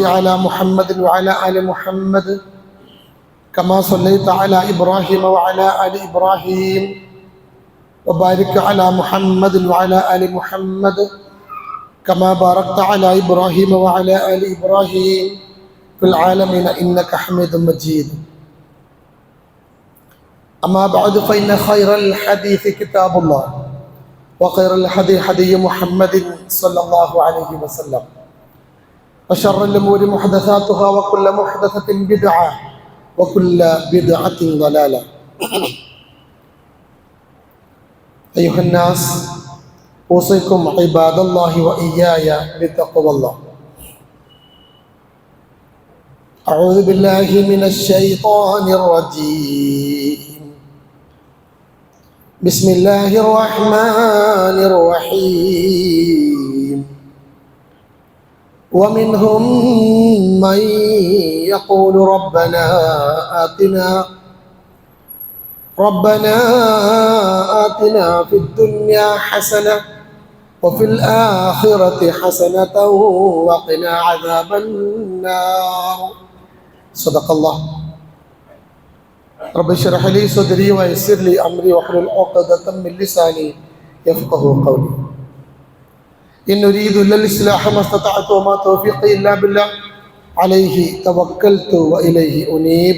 على محمد وعلى آل محمد كما صليت على إبراهيم وعلى آل إبراهيم وبارك على محمد وعلى آل محمد كما باركت على إبراهيم وعلى آل إبراهيم في العالمين إنك حميد مجيد. أما بعد فإن خير الحديث كتاب الله وخير الهدي هدي محمد صلى الله عليه وسلم وشر الأمور محدثاتها وكل محدثة بدعة وكل بدعة ضلالة. أيها الناس أوصيكم عباد الله وإياي بتقوى الله. أعوذ بالله من الشيطان الرجيم. بسم الله الرحمن الرحيم. ومنهم من يقول ربنا آتنا في الدنيا حسنة وفي الآخرة حسنة وقنا عذاب النار. صدق الله. رب اشرح لي صدري ويسر لي أمري واحلل عقدة من لساني يفقهوا قولي. إن أريد إلا الإصلاح ما استطعت وما توفيقي إلا بالله عليه توكلت وإليه أنيب.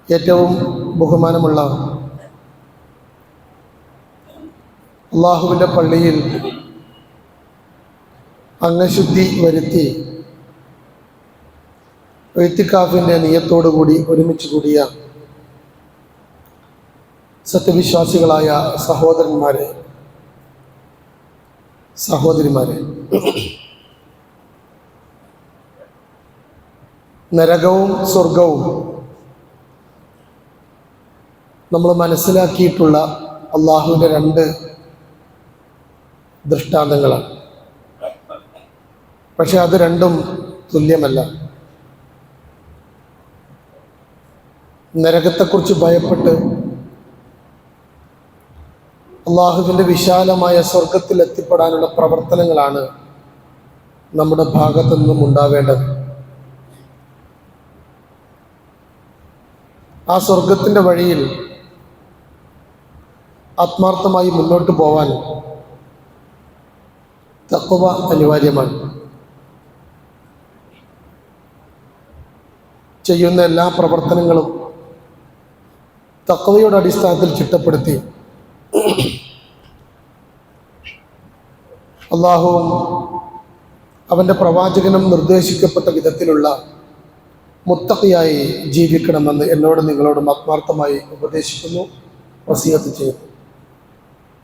ഏറ്റവും ബഹുമാനമുള്ള അല്ലാഹുവിൻ്റെ പള്ളിയിൽ അംഗശുദ്ധി വരുത്തി ഇഅ്തികാഫിൻ്റെ നിയത്തോടു കൂടി ഒരുമിച്ച് കൂടിയ സത്യവിശ്വാസികളായ സഹോദരന്മാരെ, സഹോദരിമാരെ, നരകവും സ്വർഗവും നമ്മൾ മനസ്സിലാക്കിയിട്ടുള്ള അള്ളാഹുവിൻ്റെ രണ്ട് ദൃഷ്ടാന്തങ്ങളാണ്. പക്ഷെ അത് രണ്ടും തുല്യമല്ല. നരകത്തെക്കുറിച്ച് ഭയപ്പെട്ട് അള്ളാഹുവിൻ്റെ വിശാലമായ സ്വർഗത്തിൽ എത്തിപ്പെടാനുള്ള പ്രവർത്തനങ്ങളാണ് നമ്മുടെ ഭാഗത്തു നിന്നും ഉണ്ടാവേണ്ടത്. ആ സ്വർഗത്തിൻ്റെ വഴിയിൽ ആത്മാർത്ഥമായി മുന്നോട്ട് പോവാൻ തഖ്വ അനിവാര്യമാണ്. ചെയ്യുന്ന എല്ലാ പ്രവർത്തനങ്ങളും തഖ്വയുടെ അടിസ്ഥാനത്തിൽ ചിട്ടപ്പെടുത്തി അല്ലാഹുവും അവൻ്റെ പ്രവാചകനും നിർദ്ദേശിക്കപ്പെട്ട വിധത്തിലുള്ള മുത്തഖിയായി ജീവിക്കണമെന്ന് എന്നോട് നിങ്ങളോടും ആത്മാർത്ഥമായി ഉപദേശിക്കുന്നു, വസിയത്ത് ചെയ്യുന്നു.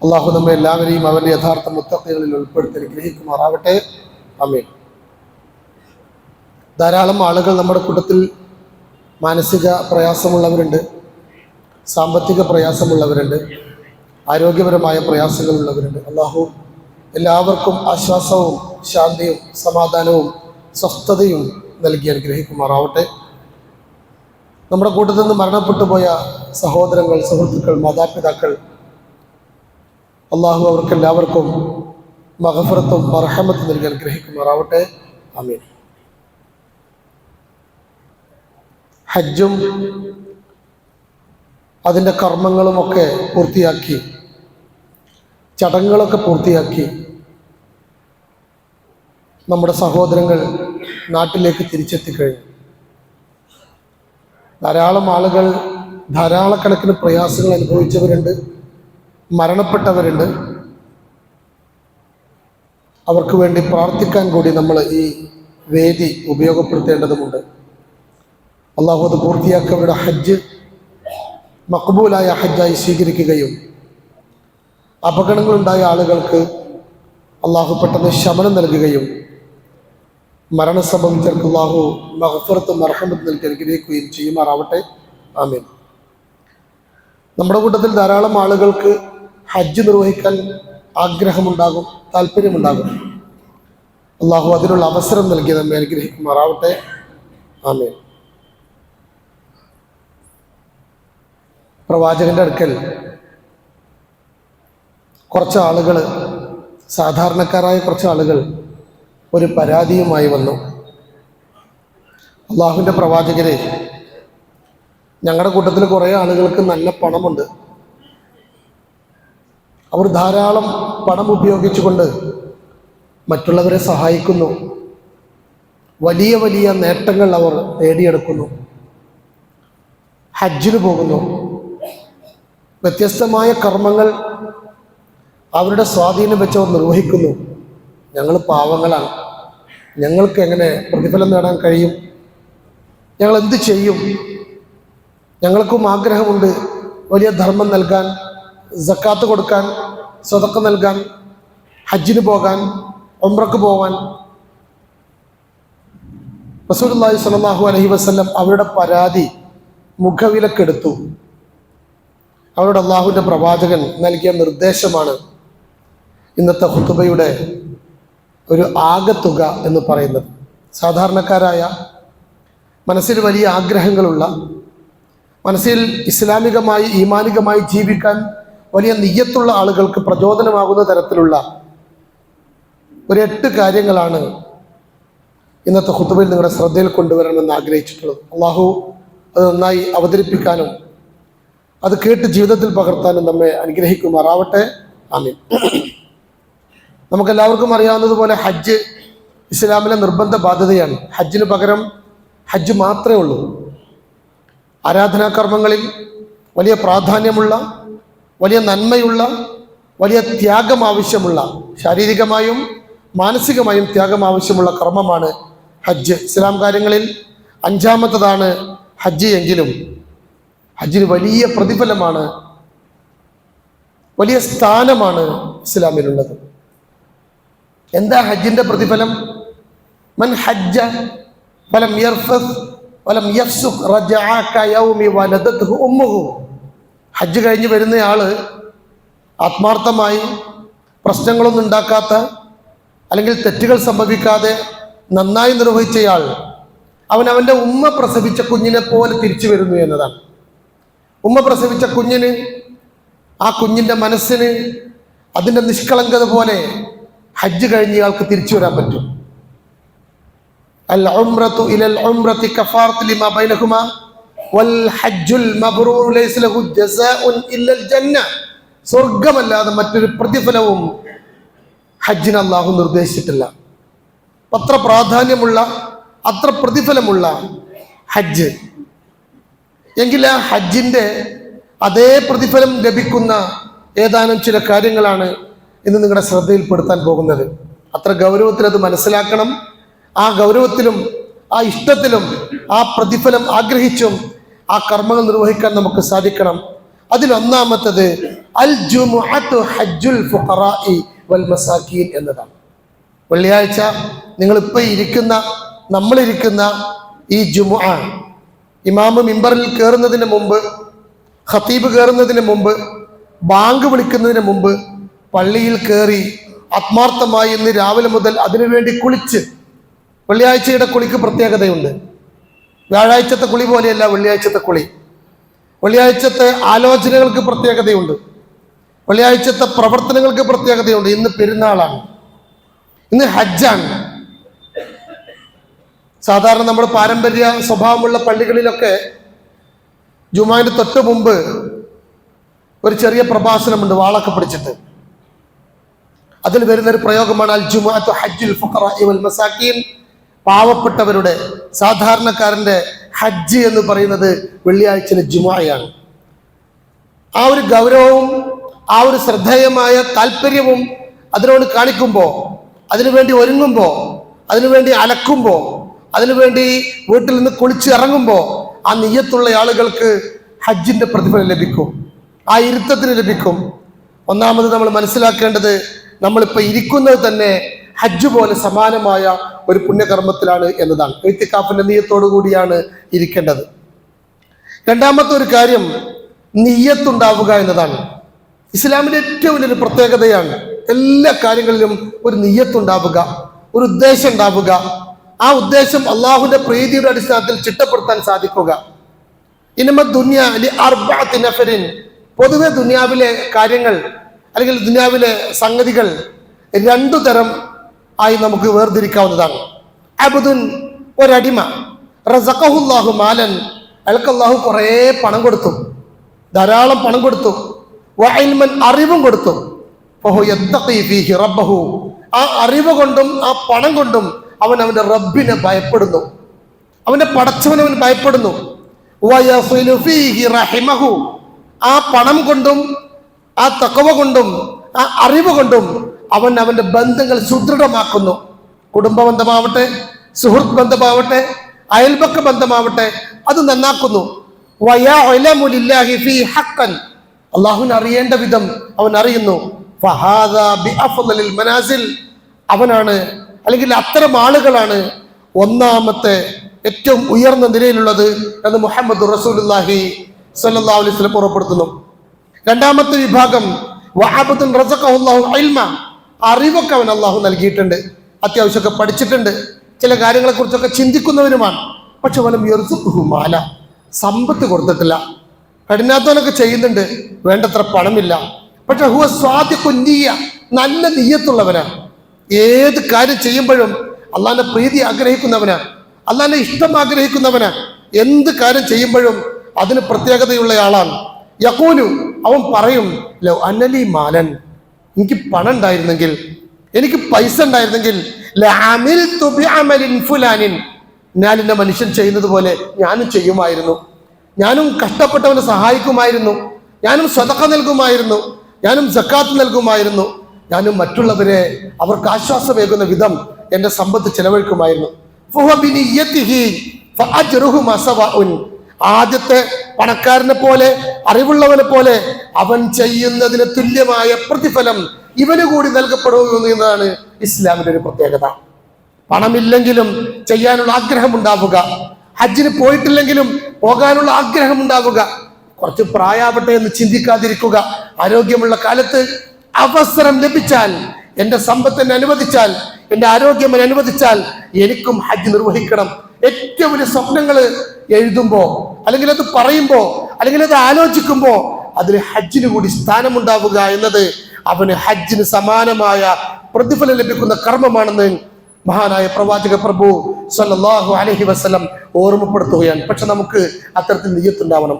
അള്ളാഹു നമ്മെ എല്ലാവരെയും അവൻ്റെ യഥാർത്ഥ മുത്തഖികളിൽ ഉൾപ്പെടുത്തി അനുഗ്രഹിക്കുമാറാവട്ടെ. ആമീൻ. ധാരാളം ആളുകൾ നമ്മുടെ കൂട്ടത്തിൽ മാനസിക പ്രയാസമുള്ളവരുണ്ട്, സാമ്പത്തിക പ്രയാസമുള്ളവരുണ്ട്, ആരോഗ്യപരമായ പ്രയാസങ്ങളുള്ളവരുണ്ട്. അള്ളാഹു എല്ലാവർക്കും ആശ്വാസവും ശാന്തിയും സമാധാനവും സ്വസ്ഥതയും നൽകി അനുഗ്രഹിക്കുമാറാവട്ടെ. നമ്മുടെ കൂട്ടത്തിൽ നിന്ന് മരണപ്പെട്ടു പോയ സഹോദരങ്ങൾ, സുഹൃത്തുക്കൾ, മാതാപിതാക്കൾ, അള്ളാഹു അവർക്കെല്ലാവർക്കും മഗ്ഫിറത്തും മർഹമത്തും നൽകി അനുഗ്രഹിക്കുമാറാവട്ടെ. ആമീൻ. ഹജ്ജും അതിൻ്റെ കർമ്മങ്ങളുമൊക്കെ പൂർത്തിയാക്കി, ചടങ്ങുകളൊക്കെ പൂർത്തിയാക്കി നമ്മുടെ സഹോദരങ്ങൾ നാട്ടിലേക്ക് തിരിച്ചെത്തിക്കഴിഞ്ഞു. ധാരാളം ആളുകൾ ധാരാളക്കണക്കിന് പ്രയാസങ്ങൾ അനുഭവിച്ചവരുണ്ട്, മരണപ്പെട്ടവരുണ്ട്. അവർക്ക് വേണ്ടി പ്രാർത്ഥിക്കാൻ കൂടി നമ്മൾ ഈ വേദി ഉപയോഗപ്പെടുത്തേണ്ടതുണ്ട്. അള്ളാഹു അത് പൂർത്തിയാക്കിയവരുടെ ഹജ്ജ് മഖ്ബൂലായ ഹജ്ജായി സ്വീകരിക്കുകയും അപകടങ്ങളുണ്ടായ ആളുകൾക്ക് അള്ളാഹു പെട്ടെന്ന് ശമനം നൽകുകയും മരണം സംഭവിച്ചവർക്ക് അള്ളാഹു മഗ്ഫിറത്തും മർഹമത്തും നൽകി അനുഗ്രഹിക്കുകയും ചെയ്യുമാറാവട്ടെ. ആമീൻ. നമ്മുടെ കൂട്ടത്തിൽ ധാരാളം ആളുകൾക്ക് ഹജ്ജ് നിർവഹിക്കാൻ ആഗ്രഹമുണ്ടാകും, താല്പര്യമുണ്ടാകും. അള്ളാഹു അതിനുള്ള അവസരം നൽകി നമ്മെ അനുഗ്രഹിക്കുമാറാവട്ടെ. ആമീൻ. പ്രവാചകന്റെ അടുക്കൽ കുറച്ച് ആളുകൾ സാധാരണക്കാരായ കുറച്ച് ആളുകൾ ഒരു പരാതിയുമായി വന്നു. അള്ളാഹുവിൻ്റെ പ്രവാചകരെ, ഞങ്ങളുടെ കൂട്ടത്തിൽ കുറേ ആളുകൾക്ക് നല്ല പണമുണ്ട്. അവർ ധാരാളം പണം ഉപയോഗിച്ചുകൊണ്ട് മറ്റുള്ളവരെ സഹായിക്കുന്നു. വലിയ വലിയ നേട്ടങ്ങൾ അവർ നേടിയെടുക്കുന്നു. ഹജ്ജിന് പോകുന്നു. വ്യത്യസ്തമായ കർമ്മങ്ങൾ അവരുടെ സ്വാധീനം വെച്ചവർ നിർവഹിക്കുന്നു. ഞങ്ങൾ പാവങ്ങളാണ്, ഞങ്ങൾക്ക് എങ്ങനെ പ്രതിഫലം നേടാൻ കഴിയും? ഞങ്ങൾ എന്ത് ചെയ്യും? ഞങ്ങൾക്കും ആഗ്രഹമുണ്ട് വലിയ ധർമ്മം നൽകാൻ, സക്കാത്ത് കൊടുക്കാൻ, സ്വതക്ക നൽകാൻ, ഹജ്ജിന് പോകാൻ, ഉംറക്ക് പോകാൻ. റസൂലുള്ളാഹി സ്വല്ലല്ലാഹു അലൈഹി വസല്ലം അവരുടെ പരാതി മുഖവിലക്കെടുത്തു. അവരുടെ അള്ളാഹുവിൻ്റെ പ്രവാചകൻ നൽകിയ നിർദ്ദേശമാണ് ഇന്നത്തെ ഖുതുബയുടെ ഒരു ആകത്തുക എന്ന് പറയുന്നത്. സാധാരണക്കാരായ, മനസ്സിൽ വലിയ ആഗ്രഹങ്ങളുള്ള, മനസ്സിൽ ഇസ്ലാമികമായി ഈമാനികമായി ജീവിക്കാൻ വലിയ നിയ്യത്തുള്ള ആളുകൾക്ക് പ്രചോദനമാകുന്ന തരത്തിലുള്ള ഒരു 8 കാര്യങ്ങളാണ് ഇന്നത്തെ ഖുതുബയിൽ നിങ്ങളുടെ ശ്രദ്ധയിൽ കൊണ്ടുവരണമെന്ന് ആഗ്രഹിച്ചിട്ടുള്ളത്. അള്ളാഹു അത് നന്നായി അവതരിപ്പിക്കാനും അത് കേട്ട് ജീവിതത്തിൽ പകർത്താനും നമ്മെ അനുഗ്രഹിക്കുമാറാവട്ടെ. ആമീൻ. നമുക്കെല്ലാവർക്കും അറിയാവുന്നതുപോലെ ഹജ്ജ് ഇസ്ലാമിലെ നിർബന്ധ ബാധ്യതയാണ്. ഹജ്ജിന് പകരം ഹജ്ജ് മാത്രമേ ഉള്ളൂ. ആരാധനാകർമ്മങ്ങളിൽ വലിയ പ്രാധാന്യമുള്ള, വലിയ നന്മയുള്ള, വലിയ ത്യാഗം ആവശ്യമുള്ള, ശാരീരികമായും മാനസികമായും ത്യാഗം ആവശ്യമുള്ള കർമ്മമാണ് ഹജ്ജ്. ഇസ്ലാം കാര്യങ്ങളിൽ 5ാമത്തതാണ് ഹജ്ജ് എങ്കിലും ഹജ്ജിന് വലിയ പ്രതിഫലമാണ്, വലിയ സ്ഥാനമാണ് ഇസ്ലാമിലുള്ളത്. എന്താ ഹജ്ജിന്റെ പ്രതിഫലം? മൻ ഹജ്ജ ഫലം യർഫസ് വലം യഫ്സുഖ് റജഅ കയൗമി വലദത്ഹു ഉമ്മുഹു. ഹജ്ജ് കഴിഞ്ഞ് വരുന്നയാള് ആത്മാർത്ഥമായി പ്രശ്നങ്ങളൊന്നും ഉണ്ടാക്കാത്ത, അല്ലെങ്കിൽ തെറ്റുകൾ സംഭവിക്കാതെ നന്നായി നിർവഹിച്ചയാൾ അവൻ അവൻ്റെ ഉമ്മ പ്രസവിച്ച കുഞ്ഞിനെ പോലെ തിരിച്ചു വരുന്നു എന്നതാണ്. ഉമ്മ പ്രസവിച്ച കുഞ്ഞിന്, ആ കുഞ്ഞിൻ്റെ മനസ്സിന് അതിൻ്റെ നിഷ്കളങ്കത പോലെ ഹജ്ജ് കഴിഞ്ഞ ആൾക്ക് തിരിച്ചു വരാൻ പറ്റും. അൽ ഉംറതു ഇലൽ ഉംറതി കഫാറത്തു ലിമാ ബൈനഹുമാ വൽ ഹജ്ജുൽ മബ്റൂർ ലൈസ ലഹു ജസാഉൻ ഇല്ലൽ ജന്ന. സ്വർഗ്ഗമല്ലാതെ മറ്റൊരു പ്രതിഫലവും ഹജ്ജിന് അല്ലാഹു നിർദ്ദേശിച്ചിട്ടില്ല. അത്ര പ്രാധാന്യമുള്ള, അത്ര പ്രതിഫലമുള്ള ഹജ്ജ്. എങ്കിൽ ആ ഹജ്ജിൻ്റെ അതേ പ്രതിഫലം ലഭിക്കുന്ന ഏതാനും ചില കാര്യങ്ങളാണ് ഇന്ന് നിങ്ങളുടെ ശ്രദ്ധയിൽപ്പെടുത്താൻ പോകുന്നത്. അത്ര ഗൗരവത്തിൽ അത് മനസ്സിലാക്കണം. ആ ഗൗരവത്തിലും ആ ഇഷ്ടത്തിലും ആ പ്രതിഫലം ആഗ്രഹിച്ചും ആ കർമ്മങ്ങൾ നിർവഹിക്കാൻ നമുക്ക് സാധിക്കണം. അതിലൊന്നാമത്തത് അൽ ജുമുഅത്തു ഹജ്ജുൽ ഫുഖറാഇ വൽ മസാകീൻ എന്നതാണ്. വെള്ളിയാഴ്ച നമ്മളിരിക്കുന്ന ഈ ജുമുഅ, ഇമാമ് മിമ്പറിൽ കയറുന്നതിന് മുമ്പ്, ഖതീബ് കയറുന്നതിന് മുമ്പ്, ബാങ്ക് വിളിക്കുന്നതിന് മുമ്പ് പള്ളിയിൽ കയറി ആത്മാർത്ഥമായി ഇന്ന് രാവിലെ മുതൽ അതിനുവേണ്ടി കുളിച്ച്, വെള്ളിയാഴ്ചയുടെ കുളിക്ക് പ്രത്യേകതയുണ്ട്. വ്യാഴാഴ്ചത്തെ കുളി പോലെയല്ല വെള്ളിയാഴ്ചത്തെ കുളി. വെള്ളിയാഴ്ചത്തെ ആലോചനകൾക്ക് പ്രത്യേകതയുണ്ട്, വെള്ളിയാഴ്ചത്തെ പ്രവർത്തനങ്ങൾക്ക് പ്രത്യേകതയുണ്ട്. ഇന്ന് പെരുന്നാളാണ്, ഇന്ന് ഹജ്ജാണ്. സാധാരണ നമ്മൾ പാരമ്പര്യ സ്വഭാവമുള്ള പള്ളികളിലൊക്കെ ജുമാന്റെ തൊട്ട് മുമ്പ് ഒരു ചെറിയ പ്രഭാഷണമുണ്ട്, വാളൊക്കെ പിടിച്ചിട്ട്. അതിൽ വരുന്നൊരു പ്രയോഗമാണ് അൽ ജുമുഅത്തു ഹജ്ജുൽ ഫുഖറാഇ വൽ മസാകീൻ. പാവപ്പെട്ടവരുടെ, സാധാരണക്കാരൻ്റെ ഹജ്ജ് എന്ന് പറയുന്നത് വെള്ളിയാഴ്ചയിലെ ജുമുഅയാണ്. ആ ഒരു ഗൗരവവും ആ ഒരു ശ്രദ്ധേയമായ താല്പര്യവും അതിനോട് കാണിക്കുമ്പോൾ, അതിനുവേണ്ടി ഒരുങ്ങുമ്പോൾ, അതിനുവേണ്ടി അലക്കുമ്പോൾ, അതിനുവേണ്ടി വീട്ടിൽ നിന്ന് കുളിച്ച് ഇറങ്ങുമ്പോൾ ആ നിയ്യത്തുള്ള ആളുകൾക്ക് ഹജ്ജിന്റെ പ്രതിഫലം ലഭിക്കും, ആ ഇരുത്തത്തിന് ലഭിക്കും. ഒന്നാമത് നമ്മൾ മനസ്സിലാക്കേണ്ടത്, നമ്മളിപ്പോൾ ഇരിക്കുന്നത് തന്നെ ഹജ്ജ് പോലെ സമാനമായ ഒരു പുണ്യകർമ്മത്തിലാണ് എന്നതാണ്. ഇത്തിക്കാഫിന്റെ നിയ്യത്തോടു കൂടിയാണ് ഇരിക്കേണ്ടത്. രണ്ടാമത്തെ ഒരു കാര്യം നിയ്യത്തുണ്ടാവുക എന്നതാണ്. ഇസ്ലാമിന്റെ ഏറ്റവും വലിയൊരു പ്രത്യേകതയാണ് എല്ലാ കാര്യങ്ങളിലും ഒരു നിയ്യത്തുണ്ടാവുക, ഒരു ഉദ്ദേശം ഉണ്ടാവുക. ആ ഉദ്ദേശം അള്ളാഹുവിന്റെ പ്രീതിയുടെ അടിസ്ഥാനത്തിൽ ചിട്ടപ്പെടുത്താൻ സാധിക്കുക. ഇനമ ദുനിയാ ലി അർബഅത്തി നഫരിൻ. പൊതുവെ ദുനിയാവിലെ കാര്യങ്ങൾ അല്ലെങ്കിൽ ദുനിയാവിലെ സംഗതികൾ രണ്ടു തരം ആയി നമുക്ക് വേർതിരിക്കാവുന്നതാണ്. അബ്ദുൻ, ഒരടിമ, റസഖഹുല്ലാഹു മാലൻ, അയാൾക്ക് അള്ളാഹു കുറേ പണം കൊടുത്തു, ധാരാളം പണം കൊടുത്തു, വഇൽമൻ, അറിവും കൊടുത്തു. ഫഹു യത്തഖി ഫീഹി റബ്ബഹു, ആ അറിവ് കൊണ്ടും ആ പണം കൊണ്ടും അവൻ അവന്റെ റബ്ബിനെ ഭയപ്പെടുന്നു, അവന്റെ പടച്ചവനവൻ ഭയപ്പെടുന്നു. വയസിലു ഫീഹി റഹിമഹു, ആ പണം കൊണ്ടും ആ തഖ്വ കൊണ്ടും ആ അറിവ് കൊണ്ടും അവൻ അവന്റെ ബന്ധങ്ങൾ സുദൃഢമാക്കുന്നു. കുടുംബ ബന്ധമാവട്ടെ, സുഹൃത്ത് ബന്ധമാവട്ടെ, അയൽപക്ക ബന്ധമാവട്ടെ, അത് നന്നാക്കുന്നു. വയഅലമു ലില്ലാഹി ഫീ ഹഖ്ഖൻ, അല്ലാഹുവിനെ അറിയേണ്ട വിധം അവൻ അറിയുന്നു. ഫഹാദാ ബിഅഫ്ളലിൽ മനാസിൽ, അവനാണ് അല്ലെങ്കിൽ അത്തരം ആളുകളാണ് ഒന്നാമത്തെ ഏറ്റവും ഉയർന്ന നിലയിലുള്ളത് എന്ന് മുഹമ്മദ് റസൂലുള്ളാഹി സ്വല്ലല്ലാഹു അലൈഹി വസല്ലം ഉറപ്പെടുത്തുന്നു. രണ്ടാമത്തെ വിഭാഗം വഅബ്ദുൻ റസഖഹുല്ലാഹു ഇൽമ, അറിവൊക്കെ അവൻ അള്ളാഹു നൽകിയിട്ടുണ്ട്, അത്യാവശ്യമൊക്കെ പഠിച്ചിട്ടുണ്ട്, ചില കാര്യങ്ങളെ കുറിച്ചൊക്കെ ചിന്തിക്കുന്നവനുമാണ്. പക്ഷെ വലം യർസുഖുഹു മാല, സമ്പത്ത് കൊടുത്തിട്ടില്ല. കഠിനാധ്വാനമൊക്കെ ചെയ്യുന്നുണ്ട്, വേണ്ടത്ര പണമില്ല. പക്ഷെ ഹുവ സ്വാദിഖുൻ നിയ്യ, നല്ല നിയ്യത്തുള്ളവനാ. ഏത് കാര്യം ചെയ്യുമ്പോഴും അള്ളാഹിന്റെ പ്രീതി ആഗ്രഹിക്കുന്നവനാ, അള്ളാഹിന്റെ ഇഷ്ടം ആഗ്രഹിക്കുന്നവനാ. എന്ത് കാര്യം ചെയ്യുമ്പോഴും അതിന് പ്രത്യേകതയുള്ള ആളാണ്. യഖൂലു, അവൻ പറയും, ലൗ അന്നലി മാലൻ, എനിക്ക് പണം ഉണ്ടായിരുന്നെങ്കിൽ, എനിക്ക് പൈസ ഉണ്ടായിരുന്നെങ്കിൽ, ലഅമിൽതു ബിഅമലിൻ ഫുലാനിൻ, ഞാനിന്റെ മനുഷ്യൻ ചെയ്യുന്നത് പോലെ ഞാനും ചെയ്യുമായിരുന്നു, ഞാനും കഷ്ടപ്പെട്ടവനെ സഹായിക്കുമായിരുന്നു, ഞാനും സദഖ നൽകുമായിരുന്നു, ഞാനും സക്കാത്ത് നൽകുമായിരുന്നു, ഞാനും മറ്റുള്ളവരെ അവർക്ക് ആശ്വാസമേകുന്ന വിധം എന്റെ സമ്പത്ത് ചെലവഴിക്കുമായിരുന്നു. ആദ്യത്തെ പണക്കാരനെ പോലെ, അറിവുള്ളവനെ പോലെ അവൻ ചെയ്യുന്നതിന് തുല്യമായ പ്രതിഫലം ഇവന് കൂടി നൽകപ്പെടുന്നു എന്നതാണ് ഇസ്ലാമിന്റെ ഒരു പ്രത്യേകത. പണമില്ലെങ്കിലും ചെയ്യാനുള്ള ആഗ്രഹം ഉണ്ടാവുക, ഹജ്ജിന് പോയിട്ടില്ലെങ്കിലും പോകാനുള്ള ആഗ്രഹം ഉണ്ടാവുക, കുറച്ച് പ്രായാവട്ടെ എന്ന് ചിന്തിക്കാതിരിക്കുക, ആരോഗ്യമുള്ള കാലത്ത് അവസരം ലഭിച്ചാൽ, എന്റെ സമ്പത്ത് എന്നെ അനുവദിച്ചാൽ, എന്റെ ആരോഗ്യം എന്നെ അനുവദിച്ചാൽ എനിക്കും ഹജ്ജ് നിർവഹിക്കണം. ഏറ്റവും വലിയ സ്വപ്നങ്ങൾ എഴുതുമ്പോ, അല്ലെങ്കിൽ അത് പറയുമ്പോ, അല്ലെങ്കിൽ അത് ആലോചിക്കുമ്പോ അതിൽ ഹജ്ജിന് കൂടി സ്ഥാനമുണ്ടാവുക എന്നത് അവന് ഹജ്ജിന് സമാനമായ പ്രതിഫലം ലഭിക്കുന്ന കർമ്മമാണെന്ന് മഹാനായ പ്രവാചക പ്രഭു സല്ലല്ലാഹു അലൈഹി വസല്ലം ഓർമ്മപ്പെടുത്തുകയാണ്. പക്ഷെ നമുക്ക് അത്തരത്തിൽ നിയ്യത്തുണ്ടാവണം.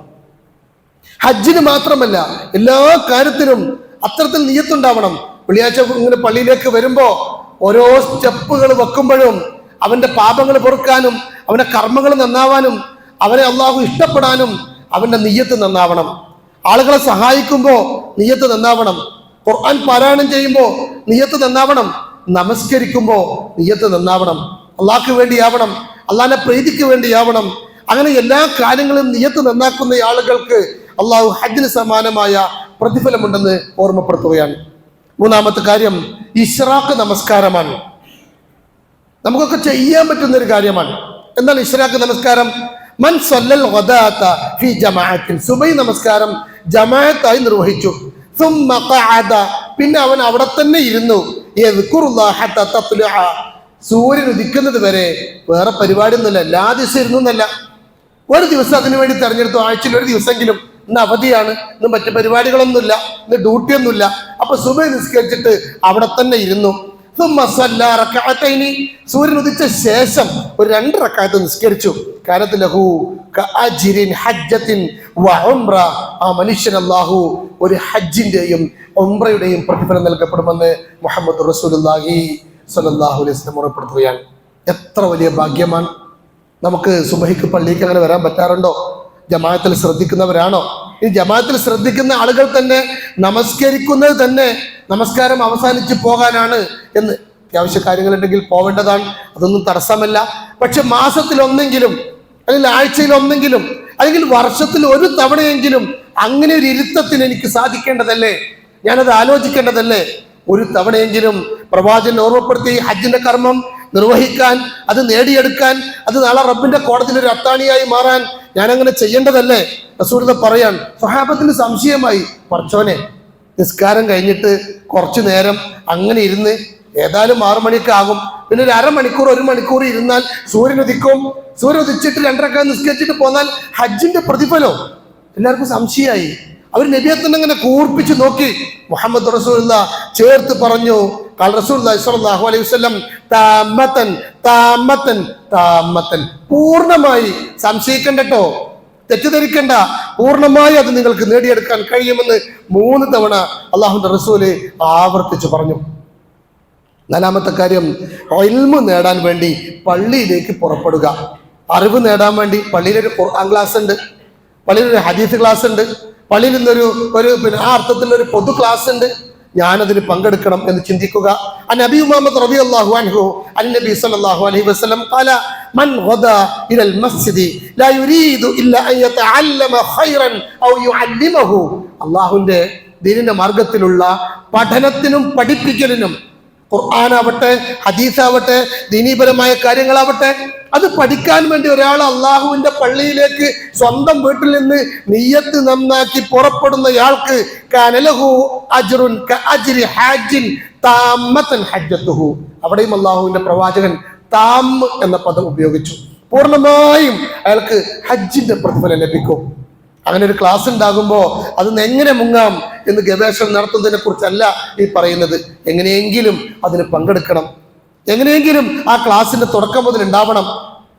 ഹജ്ജിന് മാത്രമല്ല, എല്ലാ കാര്യത്തിനും അത്തരത്തിൽ നിയ്യത്തുണ്ടാവണം. വെള്ളിയാഴ്ച ഇങ്ങനെ പള്ളിയിലേക്ക് വരുമ്പോ ഓരോ സ്റ്റെപ്പുകൾ വെക്കുമ്പോഴും അവന്റെ പാപങ്ങൾ പൊറുക്കാനും അവന്റെ കർമ്മങ്ങൾ നന്നാവാനും അവനെ അള്ളാഹു ഇഷ്ടപ്പെടാനും അവന്റെ നിയ്യത്ത് നന്നാവണം. ആളുകളെ സഹായിക്കുമ്പോ നിയ്യത്ത് നന്നാവണം. ഖുർആൻ പാരായണം ചെയ്യുമ്പോ നിയ്യത്ത് നന്നാവണം. നമസ്കരിക്കുമ്പോ നിയ്യത്ത് നന്നാവണം. അള്ളാഹ്ക്ക് വേണ്ടിയാവണം, അള്ളാഹിന്റെ പ്രീതിക്ക് വേണ്ടിയാവണം. അങ്ങനെ എല്ലാ കാര്യങ്ങളും നിയ്യത്ത് നന്നാക്കുന്ന ആളുകൾക്ക് അള്ളാഹു ഹജ്ജിന് സമാനമായ പ്രതിഫലമുണ്ടെന്ന് ഓർമ്മപ്പെടുത്തുകയാണ്. മൂന്നാമത്തെ കാര്യം ഇശ്റാഖ് നമസ്കാരമാണ്. നമുക്കൊക്കെ ചെയ്യാൻ പറ്റുന്ന ഒരു കാര്യമാണ്. എന്താണ് ഇശ്റാഖ് നമസ്കാരം? മൻ സല്ലൽ ഗദാത ഫി ജമാഅത്തിൻ, സുബൈ നമസ്കാരം ജമാഅത്തായി നിർവഹിച്ചു. സുമ്മ ഖഅദ, പിന്നെ അവൻ അവിടെ തന്നെ ഇരുന്നു. യദ്കുറുല്ലാഹ ഹത്ത തത്ലുഅ, സൂര്യൻ ഉദിക്കുന്നത് വരെ. വേറെ പരിപാടി ഒന്നുമില്ല, എല്ലാ ദിവസവും ഇരുന്നു എന്നല്ല, ഒരു ദിവസം അതിനു വേണ്ടി തെരഞ്ഞെടുത്തു. ആഴ്ചയിൽ ഒരു ദിവസമെങ്കിലും, ഇന്ന് അവധിയാണ്, ഇന്ന് മറ്റു പരിപാടികളൊന്നുമില്ല, ഇന്ന് ഡ്യൂട്ടി ഒന്നുമില്ല. അപ്പൊ സുബൈ നിസ്കരിച്ചിട്ട് അവിടെ തന്നെ ഇരുന്നു. സൂര്യൻ ഉദിച്ച ശേഷം ഒരു 2 റക്അത്ത് നിസ്കരിച്ചു. ആ മനുഷ്യൻ അല്ലാഹു ഒരു ഹജ്ജിന്റെയും ഉംറയുടെയും പ്രതിഫലം നൽകപ്പെടുമെന്ന് മുഹമ്മദ് റസൂലുള്ളാഹി സ്വല്ലല്ലാഹു അലൈഹി വസല്ലം ഉറപ്പെടുത്തുകയാണ്. എത്ര വലിയ ഭാഗ്യമാണ് നമുക്ക്. സുബഹിക്ക് പള്ളിക്ക് അങ്ങനെ വരാൻ പറ്റാറുണ്ടോ? ജമാഅത്തിൽ ശ്രദ്ധിക്കുന്നവരാണോ? ഈ ജമാഅത്തിൽ ശ്രദ്ധിക്കുന്ന ആളുകൾ തന്നെ നമസ്കരിക്കുന്നത് തന്നെ നമസ്കാരം അവസാനിച്ച് പോകാനാണ് എന്ന്. അത്യാവശ്യ കാര്യങ്ങളുണ്ടെങ്കിൽ പോവേണ്ടതാണ്, അതൊന്നും തടസ്സമല്ല. പക്ഷെ മാസത്തിൽ ഒന്നെങ്കിലും, അല്ലെങ്കിൽ ആഴ്ചയിൽ ഒന്നെങ്കിലും, അല്ലെങ്കിൽ വർഷത്തിൽ ഒരു തവണയെങ്കിലും അങ്ങനെ ഒരു ഇരുത്തത്തിന് എനിക്ക് സാധിക്കേണ്ടതല്ലേ? ഞാനത് ആലോചിക്കേണ്ടതല്ലേ? ഒരു തവണയെങ്കിലും പ്രവാചകൻ ഓർമ്മപ്പെടുത്തി ഹജ്ജിന്റെ കർമ്മം നിർവഹിക്കാൻ, അത് നേടിയെടുക്കാൻ, അത് നാളെ റബ്ബിന്റെ കോടതിയിൽ ഒരു അത്താണിയായി മാറാൻ ഞാൻ അങ്ങനെ ചെയ്യേണ്ടതല്ലേ? റസൂലുള്ളാഹി പറയാൻ സ്വഹാബത്തിന് സംശയമായി. പടച്ചോനെ, നിസ്കാരം കഴിഞ്ഞിട്ട് കുറച്ചു നേരം അങ്ങനെ ഇരുന്ന്, ഏതായാലും 6 മണിയൊക്കെ ആകും, പിന്നെ ഒരു അരമണിക്കൂർ 1 മണിക്കൂർ ഇരുന്നാൽ സൂര്യൻ ഉദിക്കും. സൂര്യൻ ഉദിച്ചിട്ട് 2 റക്അത്ത് നിസ്കരിച്ചിട്ട് പോന്നാൽ ഹജ്ജിന്റെ പ്രതിഫലം. എല്ലാവർക്കും സംശയമായി. അവർ നബിയെ തന്നെ അങ്ങനെ കൂർപ്പിച്ച് നോക്കി. മുഹമ്മദ് റസൂലുള്ളാഹി ചേർത്ത് പറഞ്ഞു, ഖാല റസൂലുള്ളാഹി സ്വല്ലല്ലാഹു അലൈഹി വസല്ലം താമത്തൻ താമത്തൻ താമത്തൻ, പൂർണ്ണമായി, സംശയിക്കണ്ടട്ടോ, തെറ്റിദ്ധരിക്കണ്ട, പൂർണ്ണമായി അത് നിങ്ങൾക്ക് നേടിയെടുക്കാൻ കഴിയുമെന്ന് 3 തവണ അള്ളാഹുവിന്റെ റസൂല് ആവർത്തിച്ചു പറഞ്ഞു. 4-ാമത്തെ കാര്യം, ഇൽമു നേടാൻ വേണ്ടി പള്ളിയിലേക്ക് പുറപ്പെടുക. അറിവ് നേടാൻ വേണ്ടി പള്ളിയിലൊരു ഖുർആൻ ക്ലാസ് ഉണ്ട്, പള്ളിയിലൊരു ഹദീസ് ക്ലാസ് ഉണ്ട്, പള്ളിയിൽ നിന്നൊരു ആ അർത്ഥത്തിലൊരു പൊതു ക്ലാസ് ഉണ്ട്, ഞാനതിന് പങ്കെടുക്കണം എന്ന് ചിന്തിക്കുക. നബി മുഹമ്മദ് റളിയല്ലാഹു അൻഹു നബി സല്ലല്ലാഹു അലൈഹി വസല്ലം ഖാല മൻ ഗദാ ഇലൽ മസ്ജിദി ലാ യുരീദു ഇല്ല അൻ യതഅല്ലമ ഖൈറൻ ഔ യുഅല്ലിമഹു. അല്ലാഹുവിന്റെ ദീനിന്റെ മാർഗത്തിലുള്ള പഠനത്തിനും പഠിപ്പിക്കലിനും, ഖുർആനാവട്ടെ ഹദീസാവട്ടെ ദീനീപരമായ കാര്യങ്ങളാവട്ടെ, അത് പഠിക്കാൻ വേണ്ടി ഒരാൾ അള്ളാഹുവിന്റെ പള്ളിയിലേക്ക് സ്വന്തം വീട്ടിൽ നിന്ന് നിയ്യത്ത് നന്നാക്കി പുറപ്പെടുന്നയാൾക്ക് കാനലഹു അജ്റുൻ കഅജ്രി ഹാജിൻ താമത്തൻ ഹജ്ജത്തുഹു. അവിടെയും അള്ളാഹുവിന്റെ പ്രവാചകൻ താം എന്ന പദം ഉപയോഗിച്ചു. പൂർണ്ണമായും അയാൾക്ക് ഹജ്ജിന്റെ പ്രതിഫലം ലഭിക്കും. അങ്ങനെ ഒരു ക്ലാസ് ഉണ്ടാകുമ്പോൾ അതിന് എങ്ങനെ മുങ്ങാം എന്ന് ഗവേഷണം നടത്തുന്നതിനെ കുറിച്ചല്ല ഈ പറയുന്നത്. എങ്ങനെയെങ്കിലും അതിന് പങ്കെടുക്കണം, എങ്ങനെയെങ്കിലും ആ ക്ലാസ്സിന്റെ തുടക്കം മുതൽ ഉണ്ടാവണം.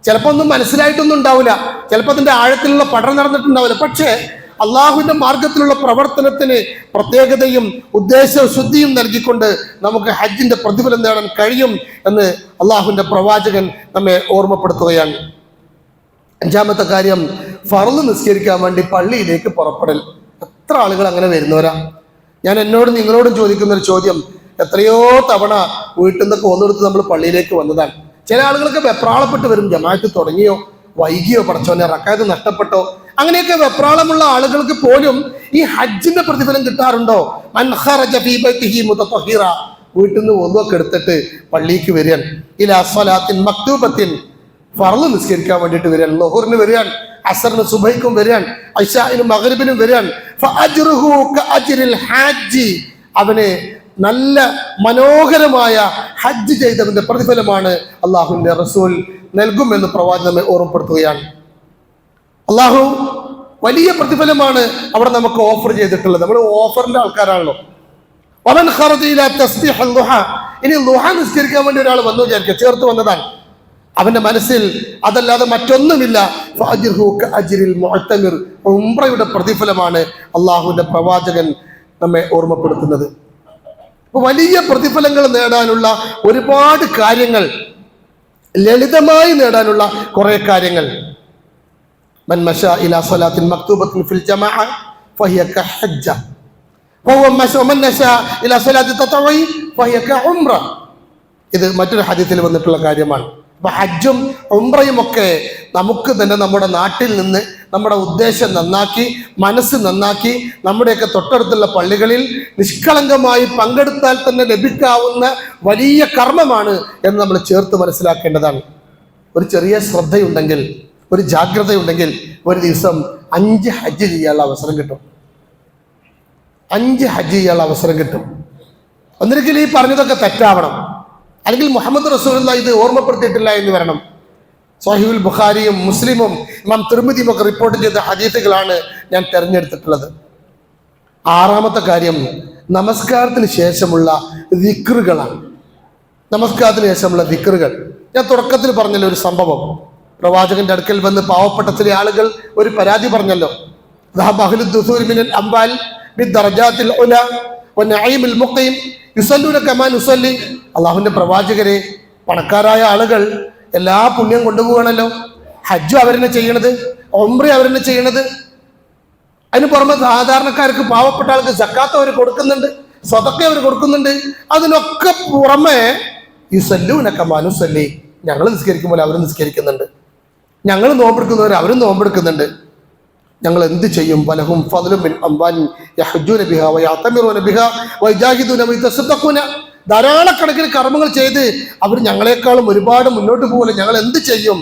ചിലപ്പോൾ ഒന്നും മനസ്സിലായിട്ടൊന്നും ഉണ്ടാവില്ല, ചിലപ്പോൾ അതിന്റെ ആഴത്തിലുള്ള പഠനം നടന്നിട്ടുണ്ടാവില്ല. പക്ഷേ അള്ളാഹുവിന്റെ മാർഗത്തിലുള്ള പ്രവർത്തനത്തിന് പ്രത്യേകതയും ഉദ്ദേശശുദ്ധിയും നൽകിക്കൊണ്ട് നമുക്ക് ഹജ്ജിന്റെ പ്രതിഫലം നേടാൻ കഴിയും എന്ന് അള്ളാഹുവിന്റെ പ്രവാചകൻ നമ്മെ ഓർമ്മപ്പെടുത്തുകയാണ്. 5-ാമത്തെ കാര്യം, ഫർള് നിസ്കരിക്കാൻ വേണ്ടി പള്ളിയിലേക്ക് പുറപ്പെടൽ. എത്ര ആളുകൾ അങ്ങനെ വരുന്നവരാ? ഞാൻ എന്നോടും നിങ്ങളോടും ചോദിക്കുന്ന ഒരു ചോദ്യം, എത്രയോ തവണ വീട്ടിൽ നിന്നൊക്കെ ഒന്നെടുത്ത് നമ്മൾ പള്ളിയിലേക്ക് വന്നതാണ്. ചില ആളുകളൊക്കെ വെപ്രാളപ്പെട്ട് വരും, ജമാഅത്ത് തുടങ്ങിയോ, വൈകിയോ, പടച്ചോനെ റക്കാത്ത് നഷ്ടപ്പെട്ടോ. അങ്ങനെയൊക്കെ വെപ്രാളമുള്ള ആളുകൾക്ക് പോലും ഈ ഹജ്ജിന്റെ പ്രതിഫലം കിട്ടാറുണ്ടോ? മൻ ഖറജ ഫീ ബൈതിഹി മുതതഹിറ, വീട്ടിൽ നിന്ന് ഒന്നുമൊക്കെ എടുത്തിട്ട് പള്ളിക്ക് വരികൻ, ഇലാ സ്വലാത്തിൻ മക്തൂബത്തിൻ, ഫർള് നിസ്കരിക്കാൻ വേണ്ടിയിട്ട് വരികൻ, ളുഹറിന് വരികൻ, അസറിന് സുബഹിക്കും വരികൻ, ഇശാഇനും മഗ്രിബിനും വരികൻ, ഫഅജ്റുഹു കഅജ്രിൽ ഹാജി, അവന് നല്ല മനോഹരമായ ഹജ്ജ് ചെയ്തവന്റെ പ്രതിഫലമാണ് അള്ളാഹുവിന്റെ റസൂൽ നൽകുമെന്ന് പ്രവാചകൻ നമ്മെ ഓർമ്മപ്പെടുത്തുകയാണ്. അള്ളാഹു വലിയ പ്രതിഫലമാണ് അവിടെ നമുക്ക് ഓഫർ ചെയ്തിട്ടുള്ളത്. നമ്മൾ ഓഫറിന്റെ ആൾക്കാരാണല്ലോ. വമൻ ഖറജ ഇലാ തസ്ബീഹ് ളുഹ, ഇനി ളുഹ നിസ്കരിക്കാൻ വേണ്ടി ഒരാൾ വന്നു വിചാരിക്കുക, ചേർത്ത് വന്നതാണ്, അവന്റെ മനസ്സിൽ അതല്ലാതെ മറ്റൊന്നുമില്ല. ഫഅജ്റുഹു കഅജ്രിൽ മുഅ്തമിർ, ഉംറയുടെ പ്രതിഫലമാണ് അള്ളാഹുവിന്റെ പ്രവാചകൻ നമ്മെ ഓർമ്മപ്പെടുത്തുന്നത്. വലിയ പ്രതിഫലങ്ങൾ നേടാനുള്ള ഒരുപാട് കാര്യങ്ങൾ, ലളിതമായി നേടാനുള്ള കുറെ കാര്യങ്ങൾ. മൻ മശാ ഇലാ സ്വലാത്തിൻ മക്തൂബത്തിൻ ഫിൽ ജമാഅ ഫഹിയ കഹജ്ജ വമൻ മശാ ഇലാ സ്വലാത്തി തതവ്വുഇ ഫഹിയ കഉംറ. ഇത് മറ്റൊരു ഹദീസിൽ വന്നിട്ടുള്ള കാര്യമാണ്. അപ്പൊ ഹജ്ജും ഉംറയും ഒക്കെ നമുക്ക് തന്നെ നമ്മുടെ നാട്ടിൽ നിന്ന് നമ്മുടെ ഉദ്ദേശം നന്നാക്കി, മനസ്സ് നന്നാക്കി, നമ്മുടെയൊക്കെ തൊട്ടടുത്തുള്ള പള്ളികളിൽ നിഷ്കളങ്കമായി പങ്കെടുത്താൽ തന്നെ ലഭിക്കാവുന്ന വലിയ കർമ്മമാണ് എന്ന് നമ്മൾ ചേർത്ത് മനസ്സിലാക്കേണ്ടതാണ്. ഒരു ചെറിയ ശ്രദ്ധയുണ്ടെങ്കിൽ, ഒരു ജാഗ്രതയുണ്ടെങ്കിൽ ഒരു ദിവസം 5 ഹജ്ജ് ചെയ്യാനുള്ള അവസരം കിട്ടും. 5 ഹജ്ജ് ചെയ്യാനുള്ള അവസരം കിട്ടും. ഒന്നിരിക്കലും ഈ പറഞ്ഞതൊക്കെ തെറ്റാവണം, അല്ലെങ്കിൽ മുഹമ്മദ് റസൂലുള്ളാഹി ഇത് ഓർമ്മപ്പെടുത്തിയിട്ടില്ല എന്ന് വരണം. സ്വഹീഹുൽ ബുഖാരിയും മുസ്ലിമും ഇമാം തിർമിദിയും ഒക്കെ റിപ്പോർട്ട് ചെയ്ത ഹദീസുകളാണ് ഞാൻ തിരഞ്ഞെടുത്തിട്ടുള്ളത്. 6-ാമത്തെ കാര്യം, നമസ്കാരത്തിന് ശേഷമുള്ള ദിക്റുകളാണ്. നമസ്കാരത്തിന് ശേഷമുള്ള ദിക്റുകൾ. ഞാൻ തുടക്കത്തിൽ പറഞ്ഞല്ലോ ഒരു സംഭവം, പ്രവാചകന്റെ അടുക്കൽ വന്ന് പാവപ്പെട്ട ചില ആളുകൾ ഒരു പരാതി പറഞ്ഞല്ലോ. അള്ളാഹുവിന്റെ പ്രവാചകരെ, പണക്കാരായ ആളുകൾ എല്ലാ പുണ്യം കൊണ്ടുപോകണല്ലോ, ഹജ്ജും അവരെന്നെ ചെയ്യണത്, ഉംറ അവരെന്നെ ചെയ്യണത്, അതിന് പുറമെ സാധാരണക്കാർക്ക്, പാവപ്പെട്ട ആൾക്ക് സക്കാത്ത് അവർ കൊടുക്കുന്നുണ്ട്, സ്വതക്ക അവർ കൊടുക്കുന്നുണ്ട്. അതിനൊക്കെ പുറമെ യുസല്ലൂന കമാ നുസല്ലി, ഞങ്ങൾ നിസ്കരിക്കുമ്പോൾ അവർ നിസ്കരിക്കുന്നുണ്ട്, ഞങ്ങൾ നോമ്പെടുക്കുന്നവർ അവരും നോമ്പെടുക്കുന്നുണ്ട്, ഞങ്ങൾ എന്ത് ചെയ്യും? വലഹും ഫദ്ലുൻ മിൻ അംവാലിഹിം യഹജ്ജൂന ബിഹാ വയഅ്തമിറൂന ബിഹാ വയജാഹിദൂന വയതസദ്ദഖൂന, ധാരാളക്കണക്കിന് കർമ്മങ്ങൾ ചെയ്ത് അവർ ഞങ്ങളെക്കാളും ഒരുപാട് മുന്നോട്ട് പോലെ ഞങ്ങൾ എന്ത് ചെയ്യും?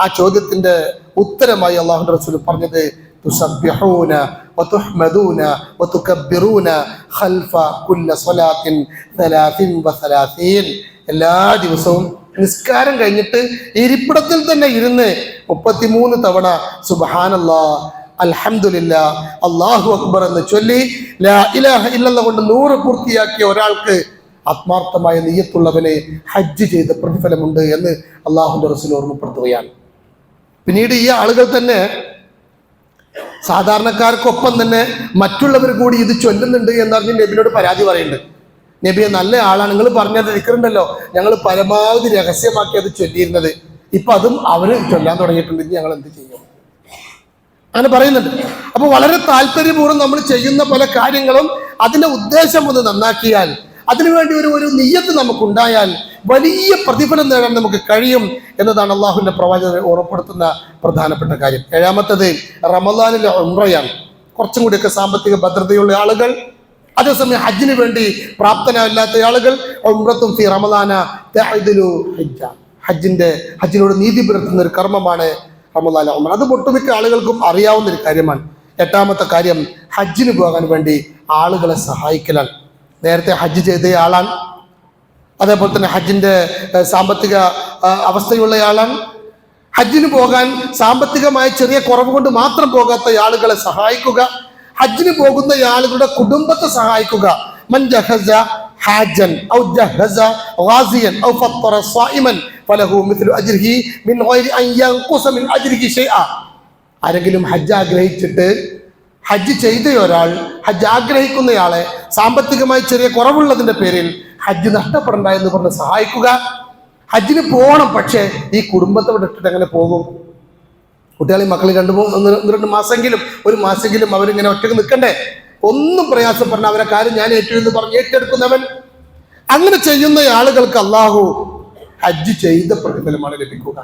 ആ ചോദ്യത്തിന്റെ ഉത്തരമായി അല്ലാഹുവിന്റെ റസൂൽ പറഞ്ഞത് തുസബ്ബിഹൂന വതുഹ്മദൂന വതുകബ്ബിറൂന ഖൽഫ കുല്ല സ്വലാത്തിൻ 33. എല്ലാ ദിവസവും നിസ്കാരം കഴിഞ്ഞിട്ട് ഇരിപ്പിടത്തിൽ തന്നെ ഇരുന്ന് 33 തവണ സുബ്ഹാനല്ലാഹ്, അൽഹംദുലില്ലാഹ്, അല്ലാഹു അക്ബർ എന്ന് ചൊല്ലി ലാ ഇലാഹ ഇല്ലല്ലാഹ് കൊണ്ട് 100 പൂർത്തിയാക്കിയ ഒരാൾക്ക് ആത്മാർത്ഥമായ നിയ്യത്തുള്ളവനെ ഹജ്ജ് ചെയ്ത പ്രതിഫലമുണ്ട് എന്ന് അള്ളാഹുവിന്റെ റസൂൽ ഓർമ്മപ്പെടുത്തുകയാണ്. പിന്നീട് ഈ ആളുകൾ തന്നെ സാധാരണക്കാർക്കൊപ്പം തന്നെ മറ്റുള്ളവർ കൂടി ഇത് ചൊല്ലുന്നുണ്ട് എന്നറിഞ്ഞ് നബിയോട് പരാതി പറയുന്നുണ്ട്. നബിയെ, നല്ല ആളാണ്, നിങ്ങൾ പറഞ്ഞത് ദിക്റുണ്ടല്ലോ, ഞങ്ങൾ പരമാവധി രഹസ്യമാക്കി അത് ചൊല്ലിയിരുന്നത്, ഇപ്പൊ അതും അവര് ചൊല്ലാൻ തുടങ്ങിയിട്ടുണ്ടെങ്കിൽ ഞങ്ങൾ എന്ത് ചെയ്യും? അങ്ങനെ പറയുന്നുണ്ട്. അപ്പൊ വളരെ താല്പര്യപൂർവ്വം നമ്മൾ ചെയ്യുന്ന പല കാര്യങ്ങളും അതിന്റെ ഉദ്ദേശം ഒന്ന് നന്നാക്കിയാൽ, അതിനുവേണ്ടി ഒരു നിയ്യത്ത് നമുക്കുണ്ടായാൽ വലിയ പ്രതിഫലം നേടാൻ നമുക്ക് കഴിയും എന്നതാണ് അള്ളാഹുവിന്റെ പ്രവാചകൻ ഓർമ്മപ്പെടുത്തുന്ന പ്രധാനപ്പെട്ട കാര്യം. ഏഴാമത്തത് റമദാനിലെ ഉംറയാണ്. കുറച്ചും കൂടിയൊക്കെ സാമ്പത്തിക ഭദ്രതയുള്ള ആളുകൾ, അതേസമയം ഹജ്ജിന് വേണ്ടി പ്രാപ്തനല്ലാത്ത ആളുകൾ, ഉംറത്തും ഫി റമദാന തഅദിലു ഹജ്ജ, ഹജ്ജിനോട് നീതി പുലർത്തുന്ന ഒരു കർമ്മമാണ് റമദാനിലെ ഉംറ. അത് ഒട്ടുമിക്ക ആളുകൾക്കും അറിയാവുന്ന ഒരു കാര്യമാണ്. എട്ടാമത്തെ കാര്യം ഹജ്ജിന് പോകാൻ വേണ്ടി ആളുകളെ സഹായിക്കലാണ്. നേരത്തെ ഹജ്ജ് ചെയ്ത ആളാണ്, അതേപോലെ തന്നെ ഹജ്ജിന്റെ സാമ്പത്തിക അവസ്ഥയുള്ളയാളാണ്. ഹജ്ജിന് പോകാൻ സാമ്പത്തികമായ ചെറിയ കുറവ് കൊണ്ട് മാത്രം പോകാത്ത ആളുകളെ സഹായിക്കുക, ഹജ്ജിന് പോകുന്ന ആളുകളുടെ കുടുംബത്തെ സഹായിക്കുക. മൻ ജഹസ ഹാജൻ ഔ ജഹസ ഗാസിയൻ ഔ ഫത്തറ സ്വായിമൻ ഫലഹു മിസ്ലു അജ്രിഹി മിൻ ഗൈരി അൻ യൻഖുസ മിൻ അജ്രിഹി ഷൈഅ. ആരെങ്കിലും ഹജ്ജ് ആഗ്രഹിച്ചിട്ട് ഹജ്ജ് ചെയ്ത ഒരാൾ, ഹജ്ജ് ആഗ്രഹിക്കുന്നയാളെ സാമ്പത്തികമായി ചെറിയ കുറവുള്ളതിന്റെ പേരിൽ ഹജ്ജ് നഷ്ടപ്പെടണ്ട എന്ന് പറഞ്ഞ് സഹായിക്കുക. ഹജ്ജിന് പോകണം, പക്ഷേ ഈ കുടുംബത്തെ വിട്ടിട്ട് എങ്ങനെ പോകും? കുട്ടികളെയും മക്കളെ രണ്ട് മാസമെങ്കിലും ഒരു മാസമെങ്കിലും അവരിങ്ങനെ ഒറ്റക്ക് നിൽക്കണ്ടേ? ഒന്നും പ്രയാസപ്പെടണ അവരെ കാര്യം ഞാൻ ഏറ്റെടുത്ത് പറഞ്ഞ് ഏറ്റെടുക്കുന്നവൻ. അങ്ങനെ ചെയ്യുന്ന ആളുകൾക്ക് അള്ളാഹു ഹജ്ജ് ചെയ്ത പ്രതിഫലമാണ് ലഭിക്കുക.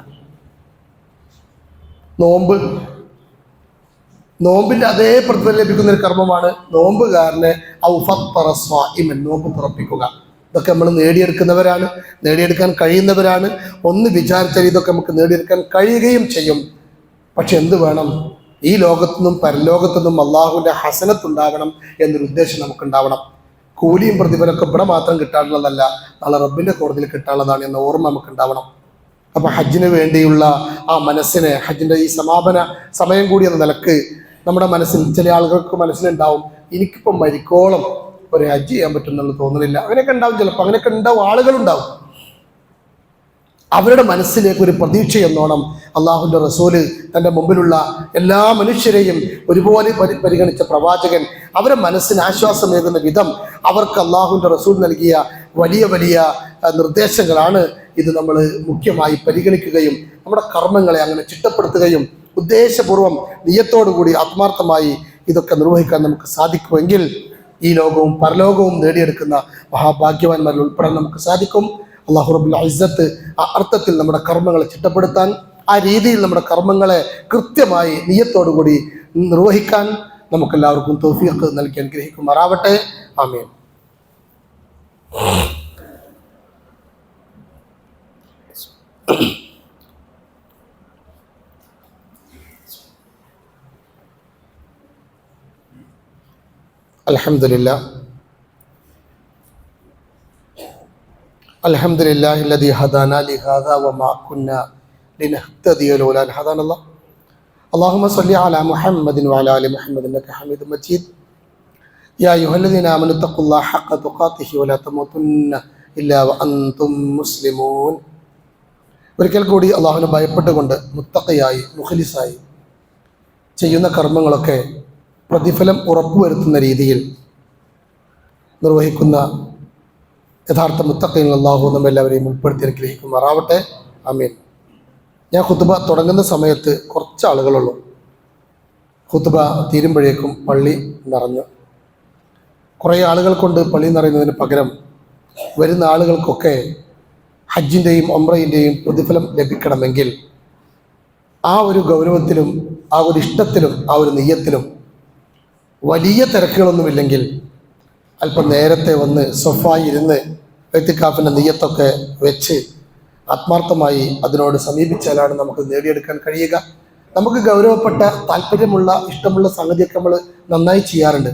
നോമ്പിന്റെ അതേ പ്രതിഫലം ലഭിക്കുന്ന ഒരു കർമ്മമാണ് നോമ്പുകാരനെ നോമ്പ് തുറപ്പിക്കുക. ഇതൊക്കെ നമ്മൾ നേടിയെടുക്കുന്നവരാണ്, നേടിയെടുക്കാൻ കഴിയുന്നവരാണ്. ഒന്ന് വിചാരിച്ചാൽ ഇതൊക്കെ നമുക്ക് നേടിയെടുക്കാൻ കഴിയുകയും ചെയ്യും. പക്ഷെ എന്ത് വേണം? ഈ ലോകത്തുനിന്നും പരലോകത്തുനിന്നും അള്ളാഹുവിന്റെ ഹസനത്തുണ്ടാവണം എന്നൊരു ഉദ്ദേശം നമുക്കുണ്ടാവണം. കൂലിയും പ്രതിഫലമൊക്കെ ഇവിടെ മാത്രം കിട്ടാനുള്ളതല്ല, നാളെ റബ്ബിന്റെ കോടതിയിൽ കിട്ടാനുള്ളതാണ് എന്ന ഓർമ്മ നമുക്കുണ്ടാവണം. അപ്പൊ ഹജ്ജിന് വേണ്ടിയുള്ള ആ മനസ്സിനെ, ഹജ്ജിന്റെ ഈ സമാപന സമയം കൂടി എന്ന നിലക്ക് നമ്മുടെ മനസ്സിൽ, ചില ആളുകൾക്ക് മനസ്സിലുണ്ടാവും, എനിക്കിപ്പം മരിക്കോളം ഒരു ഹജ്ജ് ചെയ്യാൻ പറ്റുമെന്നുള്ള തോന്നുന്നില്ല. അങ്ങനെയൊക്കെ ഉണ്ടാവും, ചിലപ്പോൾ അങ്ങനെയൊക്കെ ഉണ്ടാവും, ആളുകളുണ്ടാവും. അവരുടെ മനസ്സിലേക്ക് ഒരു പ്രതീക്ഷ എന്നോണം അള്ളാഹുവിന്റെ റസൂല് തൻ്റെ മുമ്പിലുള്ള എല്ലാ മനുഷ്യരെയും ഒരുപോലെ പരിഗണിച്ച പ്രവാചകൻ അവരുടെ മനസ്സിന് ആശ്വാസമേകുന്ന വിധം അവർക്ക് അള്ളാഹുവിന്റെ റസൂൽ നൽകിയ വലിയ വലിയ നിർദ്ദേശങ്ങളാണ്. ഇത് നമ്മൾ മുഖ്യമായി പരിഗണിക്കുകയും നമ്മുടെ കർമ്മങ്ങളെ അങ്ങനെ ചിട്ടപ്പെടുത്തുകയും ഉദ്ദേശപൂർവം നിയത്തോടുകൂടി ആത്മാർത്ഥമായി ഇതൊക്കെ നിർവഹിക്കാൻ നമുക്ക് സാധിക്കുമെങ്കിൽ ഈ ലോകവും പരലോകവും നേടിയെടുക്കുന്ന മഹാഭാഗ്യവാന്മാരിൽ ഉൾപ്പെടാൻ നമുക്ക് സാധിക്കും. അല്ലാഹു റബ്ബുൽ ഇസ്സത്ത് ആ അർത്ഥത്തിൽ നമ്മുടെ കർമ്മങ്ങളെ ചിട്ടപ്പെടുത്താൻ, ആ രീതിയിൽ നമ്മുടെ കർമ്മങ്ങളെ കൃത്യമായി നിയത്തോടുകൂടി നിർവഹിക്കാൻ നമുക്കെല്ലാവർക്കും തൗഫീഖ് നൽകി അനുഗ്രഹിക്കുമാറാവട്ടെ. ആമീൻ. അൽഹംദുലില്ലാഹി الذي هدانا لهذا وما كنا لنهتدي لولا أن هدانا الله. اللهم صل على محمد وعلى آل محمد إنك حميد مجيد. يا أيها الذين آمنوا اتقوا الله حق تقاته ولا تموتن إلا وأنتم مسلمون. ഒരിക്കൽ കൂടി അള്ളാഹുവിനെ ഭയപ്പെട്ടുകൊണ്ട് മുത്തഖിയായി മുഖ്ലിസായി ചെയ്യുന്ന കർമ്മങ്ങളൊക്കെ പ്രതിഫലം ഉറപ്പുവരുത്തുന്ന രീതിയിൽ നിർവഹിക്കുന്ന യഥാർത്ഥ മുത്തഖീൻ അല്ലാഹു നമ്മെല്ലാവരെയും ഉൾപ്പെടുത്തി അനുഗ്രഹിക്കുമാറാവട്ടെ. ആമീൻ. ഞാൻ ഖുതുബ തുടങ്ങുന്ന സമയത്ത് കുറച്ച് ആളുകളുള്ളൂ. ഖുതുബ തീരുമ്പോഴേക്കും പള്ളി നിറഞ്ഞു. കുറേ ആളുകൾ കൊണ്ട് പള്ളി നിറയുന്നതിന് പകരം വരുന്ന ആളുകൾക്കൊക്കെ ഹജ്ജിൻ്റെയും ഉംറയിൻ്റെയും പ്രതിഫലം ലഭിക്കണമെങ്കിൽ ആ ഒരു ഗൗരവത്തിലും ആ ഒരു ഇഷ്ടത്തിലും ആ ഒരു നിയ്യത്തിലും വലിയ തിരക്കുകളൊന്നുമില്ലെങ്കിൽ അല്പം നേരത്തെ വന്ന് സ്വഫായി ഇരുന്ന് ഇഅ്തികാഫിൻ്റെ നിയ്യത്തൊക്കെ വെച്ച് ആത്മാർത്ഥമായി അതിനോട് സമീപിച്ചാലാണ് നമുക്ക് നേടിയെടുക്കാൻ കഴിയുക. നമുക്ക് ഗൗരവപ്പെട്ട താല്പര്യമുള്ള ഇഷ്ടമുള്ള സംഗതിയൊക്കെ നമ്മൾ നന്നായി ചെയ്യാറുണ്ട്.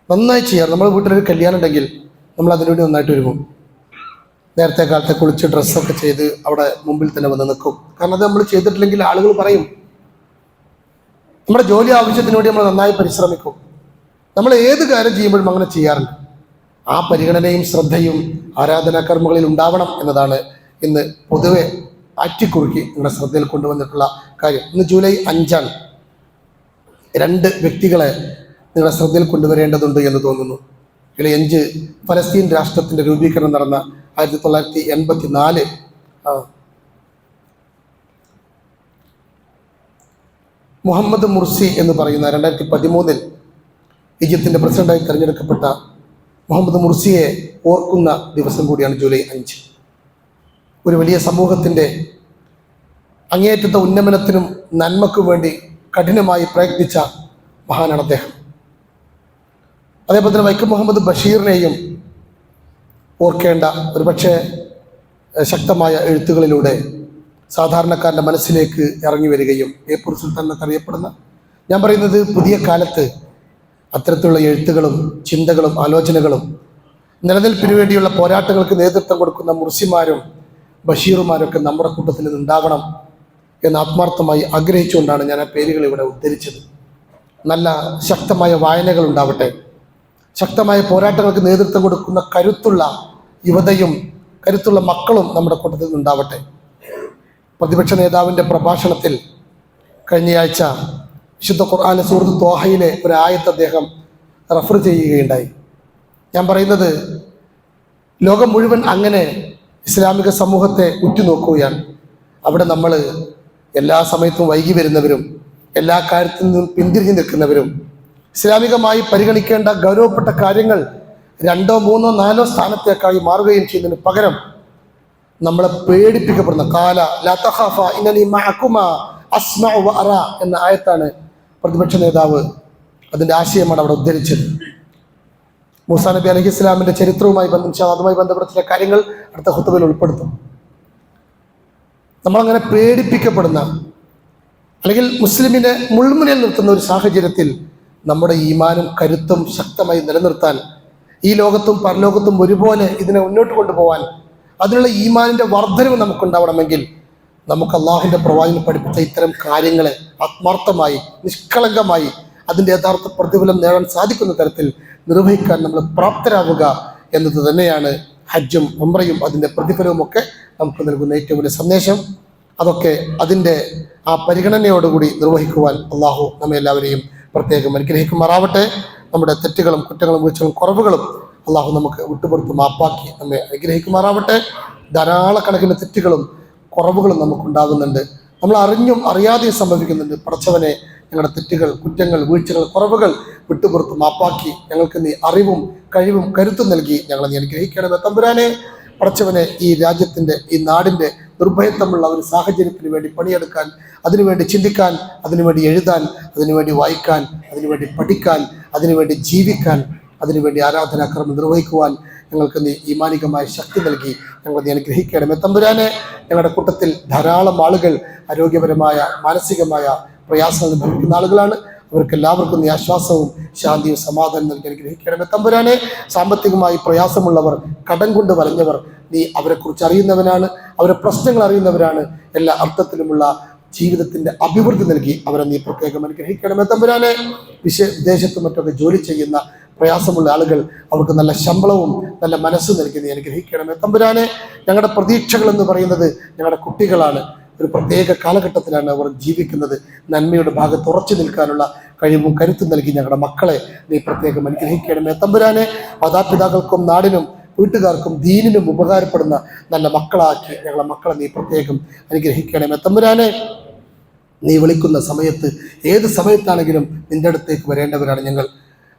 നമ്മുടെ വീട്ടിലൊരു കല്യാണം ഉണ്ടെങ്കിൽ നമ്മൾ അതിനുവേണ്ടി നന്നായിട്ട് ഒരുങ്ങും. നേരത്തെ കാലത്തെ കുളിച്ച് ഡ്രസ്സൊക്കെ ചെയ്ത് അവിടെ മുമ്പിൽ തന്നെ വന്ന് നിൽക്കും. കാരണം അത് നമ്മൾ ചെയ്തിട്ടില്ലെങ്കിൽ ആളുകൾ പറയും. നമ്മുടെ ജോലി ആവശ്യത്തിന് വേണ്ടി നമ്മൾ നന്നായി പരിശ്രമിക്കും. നമ്മൾ ഏത് കാര്യം ചെയ്യുമ്പോഴും അങ്ങനെ ചെയ്യാറുണ്ട്. ആ പരിഗണനയും ശ്രദ്ധയും ആരാധനാകർമ്മങ്ങളിൽ ഉണ്ടാവണം എന്നതാണ് ഇന്ന് പൊതുവെ ആറ്റിക്കുറുക്കി നിങ്ങളുടെ ശ്രദ്ധയിൽ കൊണ്ടുവന്നിട്ടുള്ള കാര്യം. ഇന്ന് ജൂലൈ 5 2 വ്യക്തികളെ നിങ്ങളുടെ ശ്രദ്ധയിൽ കൊണ്ടുവരേണ്ടതുണ്ട് എന്ന് തോന്നുന്നു. ജൂലൈ 5 ഫലസ്തീൻ രാഷ്ട്രത്തിൻ്റെ രൂപീകരണം നടന്ന 1984. മുഹമ്മദ് മുർസി എന്ന് പറയുന്ന 2013 ഈജിപ്തിൻ്റെ പ്രസിഡന്റായി തിരഞ്ഞെടുക്കപ്പെട്ട മുഹമ്മദ് മുർസിയെ ഓർക്കുന്ന ദിവസം കൂടിയാണ് ജൂലൈ 5. ഒരു വലിയ സമൂഹത്തിൻ്റെ അങ്ങേയറ്റത്തെ ഉന്നമനത്തിനും നന്മയ്ക്കും വേണ്ടി കഠിനമായി പ്രയത്നിച്ച മഹാനാണ് അദ്ദേഹം. അതേപോലെ തന്നെ വൈക്കം മുഹമ്മദ് ബഷീറിനെയും ഓർക്കേണ്ട, ഒരുപക്ഷെ ശക്തമായ എഴുത്തുകളിലൂടെ സാധാരണക്കാരൻ്റെ മനസ്സിലേക്ക് ഇറങ്ങി വരികയും ബേപ്പൂർ സുൽത്താൻ എന്നൊക്കെ അറിയപ്പെടുന്ന, ഞാൻ പറയുന്നത് പുതിയ കാലത്ത് അത്തരത്തിലുള്ള എഴുത്തുകളും ചിന്തകളും ആലോചനകളും നിലനിൽപ്പിന് വേണ്ടിയുള്ള പോരാട്ടങ്ങൾക്ക് നേതൃത്വം കൊടുക്കുന്ന മുർസിമാരും ബഷീറുമാരൊക്കെ നമ്മുടെ കൂട്ടത്തിൽ നിന്നുണ്ടാവണം എന്ന് ആത്മാർത്ഥമായി ആഗ്രഹിച്ചുകൊണ്ടാണ് ഞാൻ ആ പേരുകൾ ഇവിടെ ഉദ്ധരിച്ചത്. നല്ല ശക്തമായ വായനകൾ ഉണ്ടാവട്ടെ, ശക്തമായ പോരാട്ടങ്ങൾക്ക് നേതൃത്വം കൊടുക്കുന്ന കരുത്തുള്ള യുവതയും കരുത്തുള്ള മക്കളും നമ്മുടെ കൂട്ടത്തിൽ നിന്നുണ്ടാവട്ടെ. പ്രതിപക്ഷ നേതാവിൻ്റെ പ്രഭാഷണത്തിൽ കഴിഞ്ഞയാഴ്ച വിശുദ്ധ ഖുർആനിലെ സൂറത്ത് ത്വാഹയിലെ ഒരു ആയത്ത് അദ്ദേഹം റഫർ ചെയ്യുകയുണ്ടായി. ഞാൻ പറയുന്നത്, ലോകം മുഴുവൻ അങ്ങനെ ഇസ്ലാമിക സമൂഹത്തെ ഉറ്റുനോക്കുകയാണ്. അവിടെ നമ്മൾ എല്ലാ സമയത്തും വൈകി വരുന്നവരും എല്ലാ കാര്യത്തിൽ നിന്നും പിന്തിരിഞ്ഞു നിൽക്കുന്നവരും ഇസ്ലാമികമായി പരിഗണിക്കേണ്ട ഗൗരവപ്പെട്ട കാര്യങ്ങൾ 2, 3, 4 സ്ഥാനത്തേക്കായി മാറുകയും ചെയ്യുന്നതിന് പകരം നമ്മളെ പേടിപ്പിക്കപ്പെടുന്ന കാല ലാ തഖാഫ ഇന്നനി മഅകുമാ അസ്മഉ വ അറ എന്ന ആയത്താണ് പ്രതിപക്ഷ നേതാവ് അതിൻ്റെ ആശയമാണ് അവിടെ ഉദ്ധരിച്ചത്. മൂസാ നബി അലൈഹി ഇസ്ലാമിൻ്റെ ചരിത്രവുമായി അതുമായി ബന്ധപ്പെട്ട ചില കാര്യങ്ങൾ അടുത്ത ഖുതുബയിൽ ഉൾപ്പെടുത്തും. നമ്മളങ്ങനെ പേടിപ്പിക്കപ്പെടുന്ന അല്ലെങ്കിൽ മുസ്ലിമിനെ മുൾമുനയിൽ നിർത്തുന്ന ഒരു സാഹചര്യത്തിൽ നമ്മുടെ ഈമാനും കരുത്തും ശക്തമായി നിലനിർത്താൻ, ഈ ലോകത്തും പരലോകത്തും ഒരുപോലെ ഇതിനെ മുന്നോട്ട് കൊണ്ടുപോകാൻ, അതിനുള്ള ഈമാനിൻ്റെ വർധനവ് നമുക്കുണ്ടാവണമെങ്കിൽ നമുക്ക് അള്ളാഹുവിൻ്റെ പ്രവാചകൻ പഠിപ്പിച്ച ഇത്തരം കാര്യങ്ങളെ ആത്മാർത്ഥമായി നിഷ്കളങ്കമായി അതിൻ്റെ യഥാർത്ഥ പ്രതിഫലം നേടാൻ സാധിക്കുന്ന തരത്തിൽ നിർവഹിക്കാൻ നമ്മൾ പ്രാപ്തരാവുക എന്നത് തന്നെയാണ് ഹജ്ജും ഉംറയും അതിൻ്റെ പ്രതിഫലവും ഒക്കെ നമുക്ക് നൽകുന്ന ഏറ്റവും വലിയ സന്ദേശം. അതൊക്കെ അതിൻ്റെ ആ പരിഗണനയോടുകൂടി നിർവഹിക്കുവാൻ അള്ളാഹു നമ്മെ എല്ലാവരെയും പ്രത്യേകം അനുഗ്രഹിക്കുമാറാവട്ടെ. നമ്മുടെ തെറ്റുകളും കുറ്റങ്ങളും വീഴ്ചകളും കുറവുകളും അള്ളാഹു നമുക്ക് വിട്ടുപുറത്ത് മാപ്പാക്കി നമ്മെ അനുഗ്രഹിക്കുമാറാവട്ടെ. ധാരാളക്കണക്കിന് തെറ്റുകളും കുറവുകളും നമുക്കുണ്ടാകുന്നുണ്ട്, നമ്മൾ അറിഞ്ഞും അറിയാതെയും സംഭവിക്കുന്നുണ്ട്. പടച്ചവനെ, ഞങ്ങളുടെ തെറ്റുകൾ, കുറ്റങ്ങൾ, വീഴ്ചകൾ, കുറവുകൾ വിട്ടുപുറത്ത് മാപ്പാക്കി ഞങ്ങൾക്ക് നീ അറിവും കഴിവും കരുത്തും നൽകി ഞങ്ങളെ നീ അനുഗ്രഹിക്കണമേ തമ്പുരാനെ. പടച്ചവനെ, ഈ രാജ്യത്തിൻ്റെ ഈ നാടിൻ്റെ നിർഭയത്വമുള്ള ഒരു സാഹചര്യത്തിന് വേണ്ടി പണിയെടുക്കാൻ, അതിനുവേണ്ടി ചിന്തിക്കാൻ, അതിനുവേണ്ടി എഴുതാൻ, അതിനുവേണ്ടി വായിക്കാൻ, അതിനുവേണ്ടി പഠിക്കാൻ, അതിനുവേണ്ടി ജീവിക്കാൻ, അതിനുവേണ്ടി ആരാധനാക്രമം നിർവഹിക്കുവാൻ ഞങ്ങൾക്ക് നീ ഈമാനികമായ ശക്തി നൽകി ഞങ്ങൾ നീ അനുഗ്രഹിക്കണമേ തമ്പുരാനെ. ഞങ്ങളുടെ കൂട്ടത്തിൽ ധാരാളം ആളുകൾ ആരോഗ്യപരമായ മാനസികമായ പ്രയാസങ്ങൾ അനുഭവിക്കുന്ന ആളുകളാണ്. അവർക്കെല്ലാവർക്കും നീ ആശ്വാസവും ശാന്തിയും സമാധാനം നൽകി അനുഗ്രഹിക്കണമേ തമ്പുരാനെ. സാമ്പത്തികമായി പ്രയാസമുള്ളവർ, കടം കൊണ്ട് വലഞ്ഞവർ, നീ അവരെക്കുറിച്ച് അറിയുന്നവനാണ്, അവരുടെ പ്രശ്നങ്ങൾ അറിയുന്നവരാണ്. എല്ലാ അർത്ഥത്തിലുമുള്ള ജീവിതത്തിൻ്റെ അഭിവൃദ്ധി നൽകി അവരെ നീ പ്രത്യേകം അനുഗ്രഹിക്കണമേ തമ്പുരാനെ. വിദേശത്തും മറ്റൊക്കെ ജോലി ചെയ്യുന്ന പ്രയാസമുള്ള ആളുകൾ, അവർക്ക് നല്ല ശമ്പളവും നല്ല മനസ്സും നൽകി നീ അനുഗ്രഹിക്കണമേ തമ്പുരാനെ. ഞങ്ങളുടെ പ്രതീക്ഷകൾ എന്ന് പറയുന്നത് ഞങ്ങളുടെ കുട്ടികളാണ്. ഒരു പ്രത്യേക കാലഘട്ടത്തിലാണ് അവർ ജീവിക്കുന്നത്. നന്മയുടെ ഭാഗത്ത് ഉറച്ചു നിൽക്കാനുള്ള കഴിവും കരുത്തും നൽകി ഞങ്ങളുടെ മക്കളെ നീ പ്രത്യേകം അനുഗ്രഹിക്കണമേ തമ്പുരാനെ. മാതാപിതാക്കൾക്കും നാടിനും വീട്ടുകാർക്കും ദീനിനും ഉപകാരപ്പെടുന്ന നല്ല മക്കളാക്കി ഞങ്ങളുടെ മക്കളെ നീ പ്രത്യേകം അനുഗ്രഹിക്കണമേ തമ്പുരാനെ. നീ വിളിക്കുന്ന സമയത്ത്, ഏത് സമയത്താണെങ്കിലും നിന്റെ അടുത്തേക്ക് വരേണ്ടവരാണ് ഞങ്ങൾ.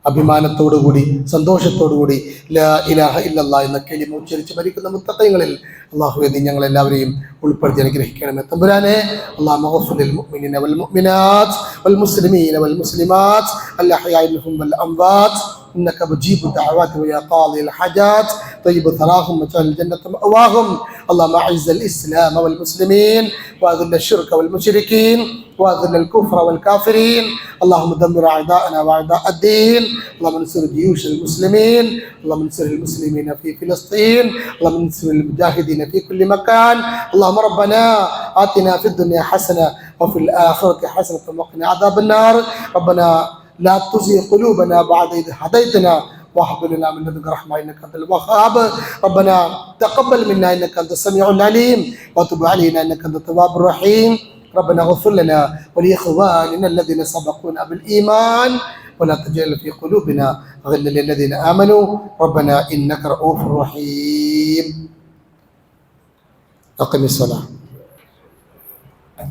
അഭിമാനത്തോടുകൂടി സന്തോഷത്തോടുകൂടി ലാ ഇലാഹ ഇല്ലല്ലാഹ് എന്ന കലിമ ഉച്ചരിച്ച് മരിക്കുന്ന മുത്തഖീങ്ങളിൽ അല്ലാഹുവേ നീ ഞങ്ങളെല്ലാവരെയും ഉൾപ്പെടുത്തി അനുഗ്രഹിക്കണമേ തമ്പുരാനെ. അല്ലാഹുമ്മ ഗ്ഫിർ ലിൽ മുഅ്മിനീന വൽ മുഅ്മിനാത്ത് വൽ മുസ്ലിമീന വൽ മുസ്ലിമാത്ത് അൽ അഹ്യാഇ മിൻഹും വൽ അംവാത്ത് إنك مجيب الدعوات ويا قاضي الحاجات طيب ثراهم واجعل الجنة مأواهم. اللهم أعز الإسلام والمسلمين وأذل الشرك والمشركين وأذل الكفر والكافرين. اللهم دمر أعداءنا وأعداء الدين. اللهم انصر جيوش المسلمين. اللهم انصر المسلمين في فلسطين. اللهم انصر المجاهدين في كل مكان. اللهم ربنا آتنا في الدنيا حسنة وفي الآخرة حسنة وقنا عذاب النار. ربنا لا تزغ قلوبنا بعد إذ هديتنا وهب لنا من لدنك رحمة إنك أنت الوهاب ربنا تقبل منا إنك أنت السميع العليم وتب علينا إنك أنت التواب الرحيم ربنا اغفر لنا ولإخواننا الذين سبقونا بالإيمان ولا تجعل في قلوبنا غلا للذين آمنوا ربنا إنك رؤوف رحيم أقم الصلاة